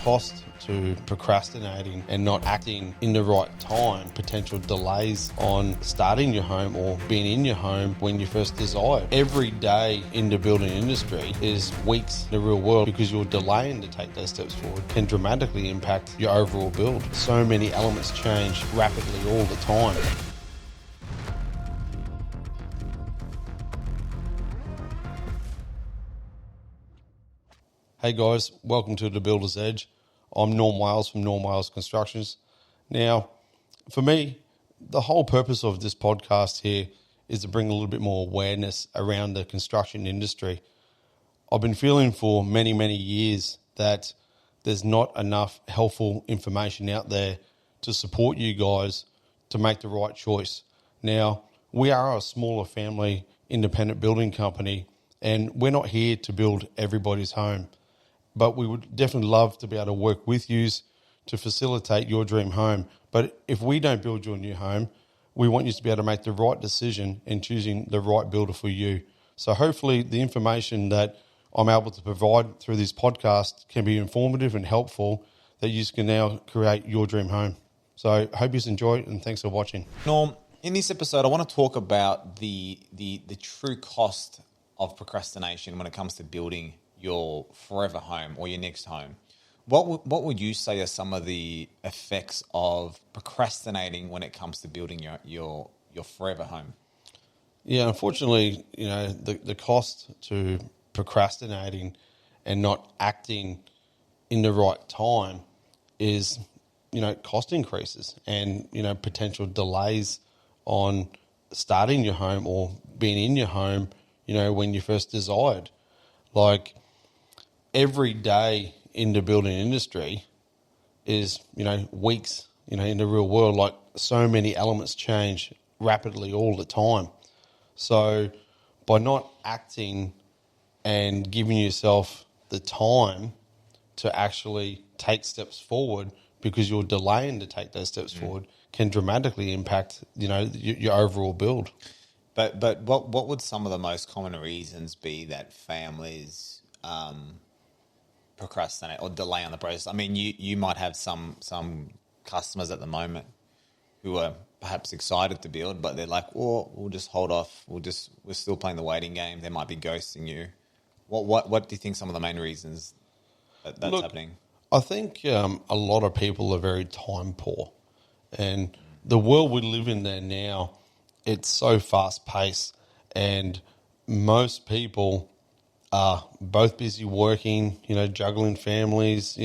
cost to procrastinating and not acting in the right time, potential delays on starting your home or being in your home when you first desired. Every day in the building industry is weeks in the real world, because you're delaying to take those steps forward can dramatically impact your overall build. So many elements change rapidly all the time. Hey guys, welcome to The Builder's Edge. I'm Norm Wales from Norm Wales Constructions. Now, for me, the whole purpose of this podcast here is to bring a little bit more awareness around the construction industry. I've been feeling for many, many years that there's not enough helpful information out there to support you guys to make the right choice. Now, we are a smaller family independent building company, and we're not here to build everybody's home. But we would definitely love to be able to work with you to facilitate your dream home. But if we don't build your new home, we want you to be able to make the right decision in choosing the right builder for you. So hopefully the information that I'm able to provide through this podcast can be informative and helpful, that you can now create your dream home. So I hope you enjoy it, and thanks for watching. Norm, in this episode, I want to talk about the true cost of procrastination when it comes to building your forever home or your next home. What would you say are some of the effects of procrastinating when it comes to building your forever home? Yeah, unfortunately, the cost to procrastinating and not acting in the right time is, cost increases and, potential delays on starting your home or being in your home, when you first desired. Like, every day in the building industry is, weeks, in the real world. Like, so many elements change rapidly all the time. So by not acting and giving yourself the time to actually take steps forward, because you're delaying to take those steps forward, can dramatically impact, your overall build. But what would some of the most common reasons be that families procrastinate or delay on the process? I mean, you might have some customers at the moment who are perhaps excited to build, but they're like, "Oh, we'll just hold off. We're still playing the waiting game." They might be ghosting you. What do you think some of the main reasons that's happening? I think a lot of people are very time poor, and the world we live in there now, it's so fast paced, and most people are both busy working, juggling families,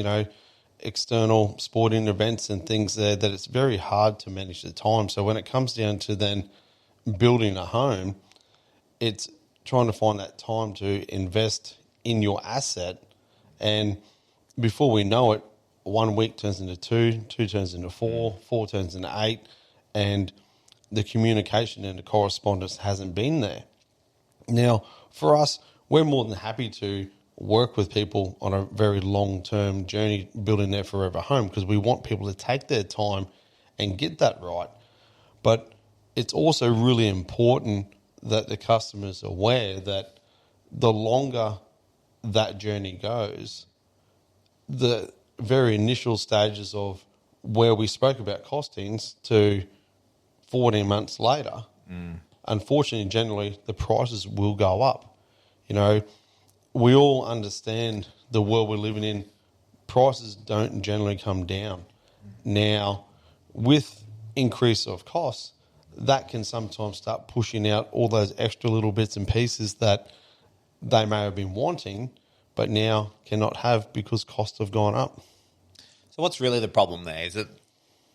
external sporting events and things there, that it's very hard to manage the time. So when it comes down to then building a home, it's trying to find that time to invest in your asset. And before we know it, 1 week turns into two turns into four turns into 8, and the communication and the correspondence hasn't been there. Now, for us, we're more than happy to work with people on a very long-term journey building their forever home, because we want people to take their time and get that right. But it's also really important that the customer's aware that the longer that journey goes, the very initial stages of where we spoke about costings to 14 months later, unfortunately, generally, the prices will go up. We all understand the world we're living in. Prices don't generally come down. Now, with increase of costs, that can sometimes start pushing out all those extra little bits and pieces that they may have been wanting, but now cannot have because costs have gone up. So what's really the problem there? Is it,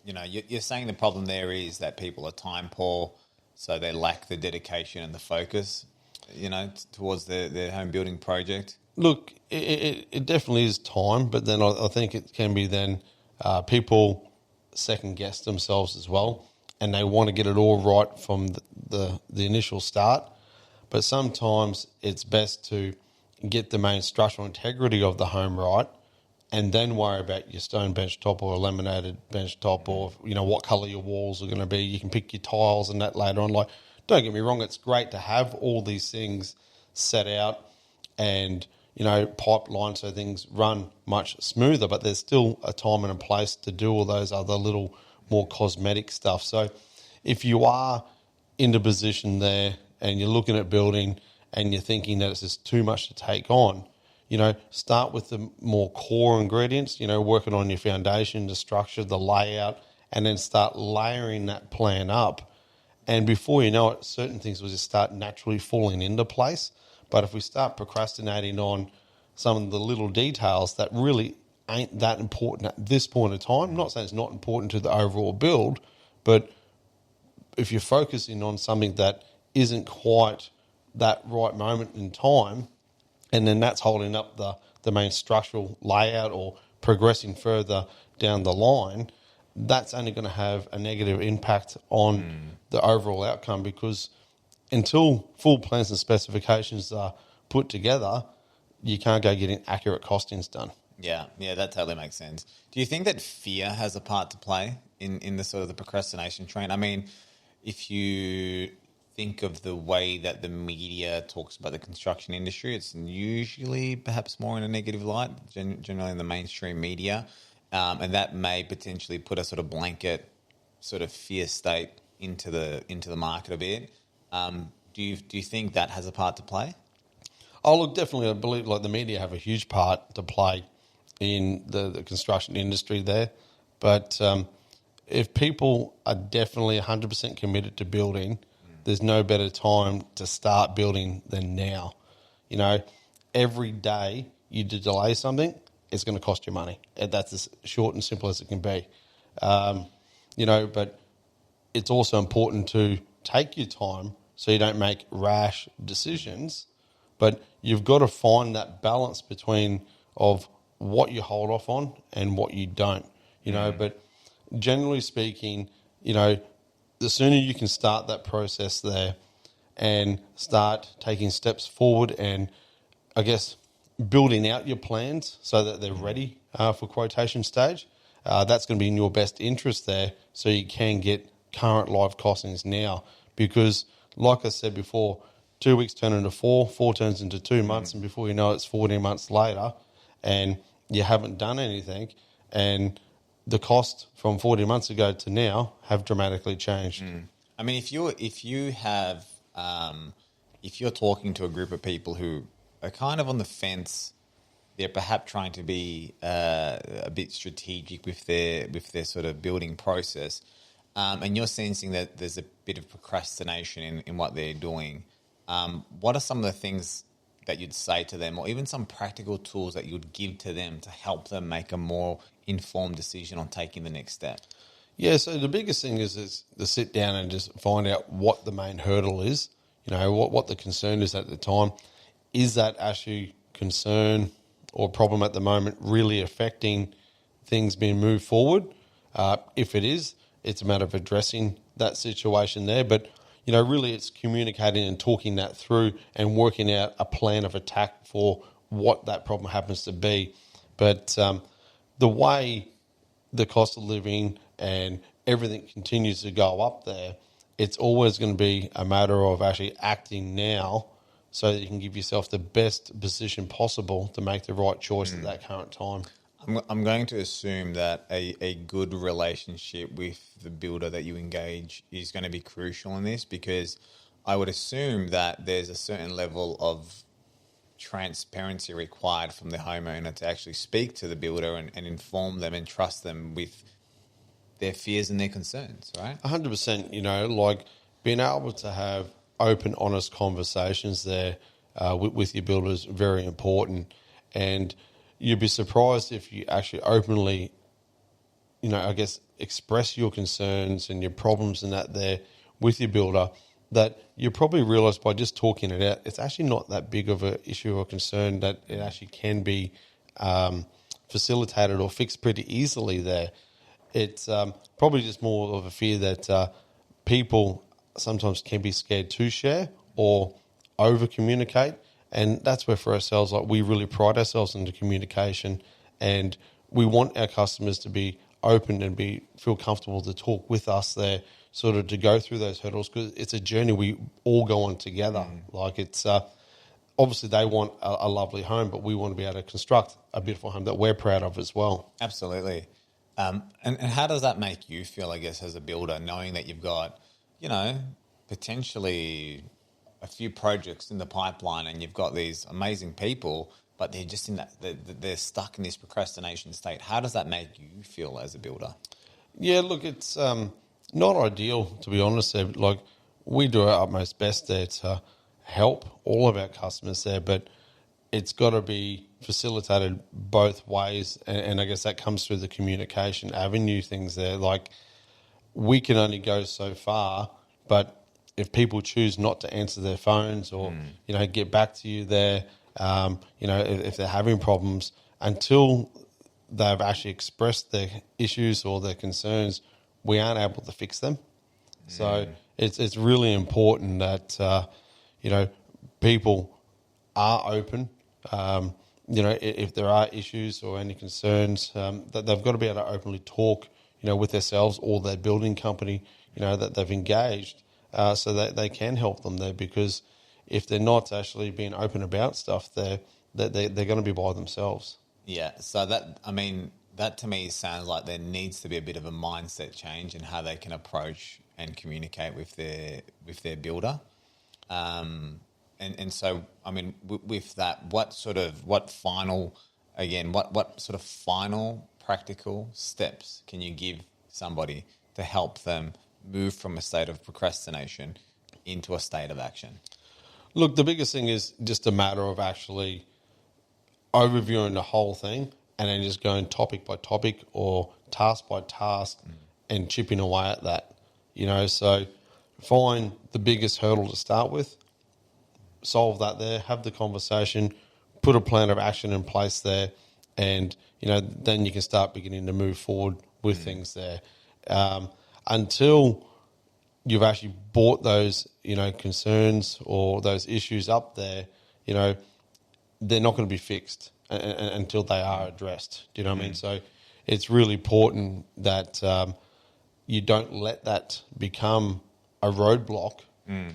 you're saying the problem there is that people are time poor, so they lack the dedication and the focus, towards their home building project? Look, it definitely is time, but then I think it can be then people second guess themselves as well, and they want to get it all right from the initial start. But sometimes it's best to get the main structural integrity of the home right, and then worry about your stone bench top or a laminated bench top, or what colour your walls are going to be. You can pick your tiles and that later on. Like, don't get me wrong, it's great to have all these things set out and pipeline so things run much smoother, but there's still a time and a place to do all those other little more cosmetic stuff. So if you are in the position there and you're looking at building and you're thinking that it's just too much to take on, start with the more core ingredients, working on your foundation, the structure, the layout, and then start layering that plan up. And before you know it, certain things will just start naturally falling into place. But if we start procrastinating on some of the little details that really ain't that important at this point in time, I'm not saying it's not important to the overall build, but if you're focusing on something that isn't quite that right moment in time, and then that's holding up the main structural layout or progressing further down the line, that's only going to have a negative impact on the overall outcome, because until full plans and specifications are put together, you can't go getting accurate costings done. Yeah, that totally makes sense. Do you think that fear has a part to play in the sort of the procrastination train? I mean, if you think of the way that the media talks about the construction industry, it's usually perhaps more in a negative light, generally in the mainstream media, and that may potentially put a sort of blanket sort of fear state into the market a bit. Do you think that has a part to play? Oh, look, definitely. I believe the media have a huge part to play in the construction industry there. But if people are definitely 100% committed to building, there's no better time to start building than now. Every day you delay something, it's going to cost you money. And that's as short and simple as it can be. But it's also important to take your time so you don't make rash decisions. But you've got to find that balance between of what you hold off on and what you don't. But generally speaking, the sooner you can start that process there and start taking steps forward and, I guess, building out your plans so that they're ready for quotation stage, that's going to be in your best interest there, so you can get current live costings now. Because, like I said before, 2 weeks turn into 4 turns into 2 months, and before you know it, it's 14 months later and you haven't done anything, and the cost from 40 months ago to now have dramatically changed. I mean, if you're talking to a group of people who are kind of on the fence, they're perhaps trying to be a bit strategic with their sort of building process, and you're sensing that there's a bit of procrastination in what they're doing, what are some of the things that you'd say to them, or even some practical tools that you'd give to them to help them make a more informed decision on taking the next step? Yeah, so the biggest thing is to sit down and just find out what the main hurdle is, what the concern is at the time. Is that actually concern or problem at the moment really affecting things being moved forward? If it is, it's a matter of addressing that situation there. But, really it's communicating and talking that through and working out a plan of attack for what that problem happens to be. But the way the cost of living and everything continues to go up there, it's always going to be a matter of actually acting now so that you can give yourself the best position possible to make the right choice at that current time. I'm going to assume that a good relationship with the builder that you engage is going to be crucial in this, because I would assume that there's a certain level of transparency required from the homeowner to actually speak to the builder and inform them and trust them with their fears and their concerns, right? 100%, being able to have open, honest conversations there with your builder is very important. And you'd be surprised if you actually openly, express your concerns and your problems and that there with your builder, that you probably realise by just talking it out, it's actually not that big of an issue or concern, that it actually can be facilitated or fixed pretty easily there. It's probably just more of a fear that people sometimes can be scared to share or over-communicate. And that's where for ourselves, we really pride ourselves in the communication, and we want our customers to be open and feel comfortable to talk with us there, sort of to go through those hurdles, because it's a journey we all go on together. It's obviously they want a lovely home, but we want to be able to construct a beautiful home that we're proud of as well. Absolutely. And how does that make you feel, I guess, as a builder, knowing that you've got, potentially a few projects in the pipeline and you've got these amazing people, but they're just they're stuck in this procrastination state. How does that make you feel as a builder? Yeah, look, it's not ideal, to be honest. Like, we do our utmost best there to help all of our customers there, but it's got to be facilitated both ways, and I guess that comes through the communication avenue things there. Like, we can only go so far, but if people choose not to answer their phones or get back to you there, if they're having problems, until they've actually expressed their issues or their concerns, we aren't able to fix them. So it's really important that people are open. If there are issues or any concerns, that they've got to be able to openly talk, with themselves or their building company, that they've engaged, so that they can help them there. Because if they're not actually being open about stuff, they're going to be by themselves. Yeah. So that to me sounds like there needs to be a bit of a mindset change in how they can approach and communicate with their builder. And so, with that, what sort of final practical steps can you give somebody to help them move from a state of procrastination into a state of action? Look, the biggest thing is just a matter of actually overviewing the whole thing and then just going topic by topic or task by task and chipping away at that. So find the biggest hurdle to start with, solve that there, have the conversation, put a plan of action in place there, and then you can start beginning to move forward with things there. Until you've actually brought those concerns or those issues up there, they're not going to be fixed until they are addressed. Do you know what I mean? So it's really important that you don't let that become a roadblock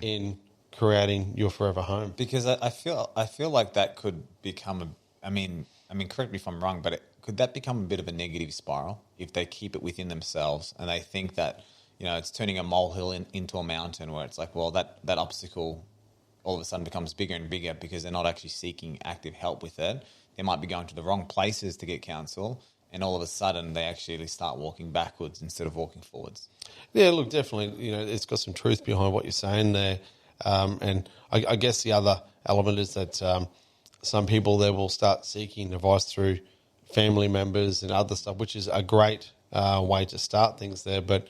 in creating your forever home. Because I feel like that could become correct me if I'm wrong, but could that become a bit of a negative spiral if they keep it within themselves and they think that it's turning a molehill into a mountain, where it's like, well, that obstacle all of a sudden becomes bigger and bigger because they're not actually seeking active help with it. They might be going to the wrong places to get counsel, and all of a sudden they actually start walking backwards instead of walking forwards. Yeah, look, definitely, it's got some truth behind what you're saying there. And I guess the other element is that some people there will start seeking advice through family members and other stuff, which is a great way to start things there. But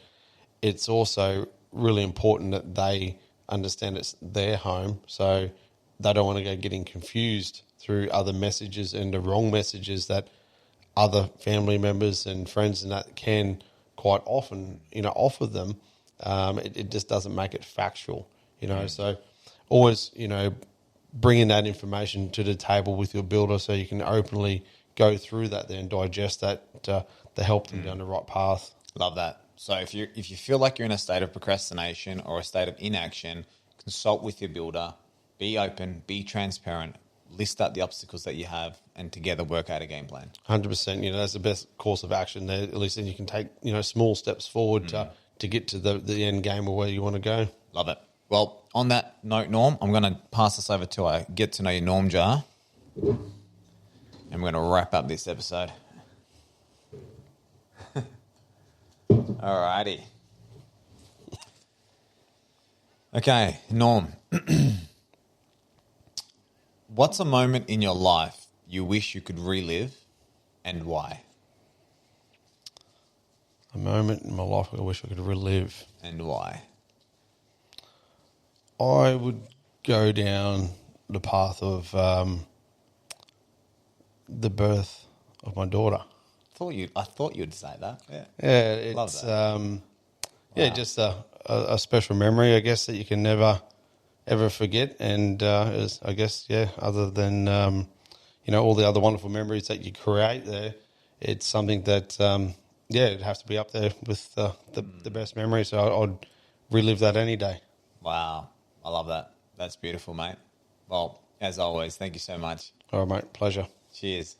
it's also really important that they understand it's their home, so they don't want to go getting confused through other messages and the wrong messages that other family members and friends and that can quite often, offer them. It just doesn't make it factual, So always, bringing that information to the table with your builder so you can openly go through that there and digest that to help them down the right path. Love that. So if you feel like you're in a state of procrastination or a state of inaction, consult with your builder, be open, be transparent, list out the obstacles that you have, and together work out a game plan. 100%. That's the best course of action there. At least then you can take, small steps forward to get to the end game or where you want to go. Love it. Well, on that note, Norm, I'm going to pass this over to our Get to Know Your Norm jar, and we're going to wrap up this episode. Alrighty. Okay, Norm. What's a moment in your life you wish you could relive, and why? A moment in my life I wish I could relive. And why? I would go down the path of the birth of my daughter. I thought you'd say that. Yeah. Yeah, it's Love that. just a special memory, I guess, that you can never ever forget. And I guess, other than all the other wonderful memories that you create there, it's something that it'd have to be up there with the best memory. So I'd relive that any day. Wow, I love that. That's beautiful, mate. Well, As always, thank you so much. All right, mate. Pleasure. Cheers.